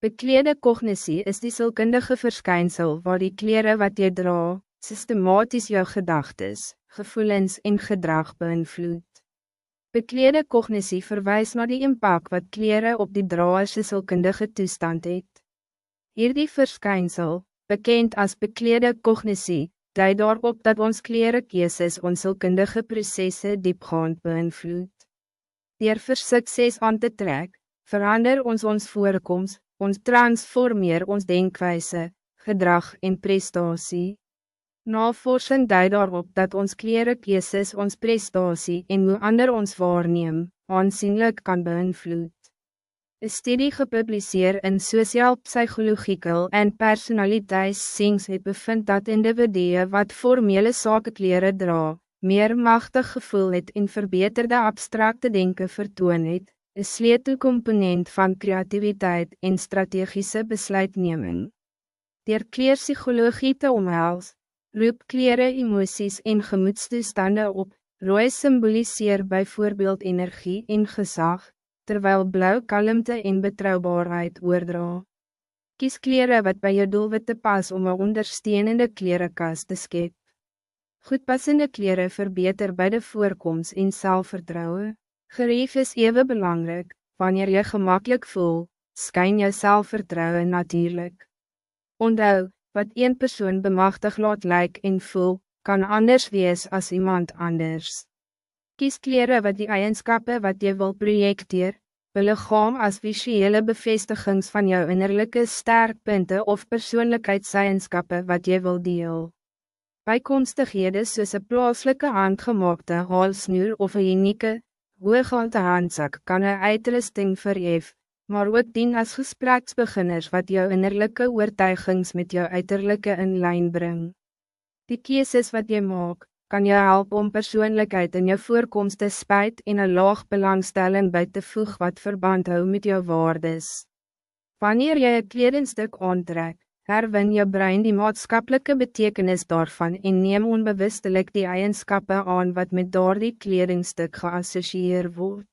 Beklede kognisie is die sielkundige verschijnsel waar die kleren wat je dra, systematisch jou gedagtes, gevoelens en gedrag beïnvloed. Beklede kognisie verwijst naar die impact wat kleren op die draerse sielkundige toestand het. Hierdie verschijnsel, bekend als beklede kognisie, dui daarop dat ons kleren keuses ons sielkundige processe diepgaand beïnvloed. Deur vir sukses aan te trek, verander ons voorkoms, ons transformeer ons denkwijze, gedrag en prestatie. Navorsing dui daarop dat ons kleren keuses ons prestatie en hoe ander ons waarneem, aansienlik kan beïnvloed. Een studie gepubliseer in Social Psychological and Personaliteitsscience het bevind dat individue wat formele sakeklere dra, meer machtig gevoel het en verbeterde abstracte denken vertoon het, een sleutelkomponent van creativiteit en strategische besluitneming. Deur kleurpsychologie te omhels, roep kleren emoties en gemoedstoestande op, rooi symboliseer bijvoorbeeld energie en gezag, terwijl blauw kalmte en betrouwbaarheid oordra. Kies kleren wat bij je doelwitte pas om een ondersteunende klerenkast te skep. Goedpassende kleren verbeter bij de voorkomst en zelfvertrouwen. Gerief is even belangrijk, wanneer je gemakkelijk voelt, skyn je zelfvertrouwen natuurlijk. Onthou, wat een persoon bemachtig laat lyk en voel, kan anders wees als iemand anders. Kies kleren wat die eigenschappen wat je wil projecteer, belichaam as visuele bevestigings van jou innerlijke sterkpunte of persoonlijkheidseigenskappe wat je wil deel. Bijkomstighede soos 'n plaaslike handgemaakte haalsnoer of 'n unieke, hooghalte handsak kan 'n uitrusting verhef, maar ook dien as gespreksbeginners wat jou innerlijke oortuigings met jou uiterlijke in lyn bring. Die keuses wat je maak, kan jou help om persoonlijkheid in jou voorkoms te spyt en 'n laag belangstelling by te voeg wat verband hou met jou waardes. Wanneer jy 'n kledingstuk aantrek, herwin jou brein die maatskaplike betekenis daarvan en neem onbewustelik die eienskappe aan wat met daardie kledingstuk geassocieer word.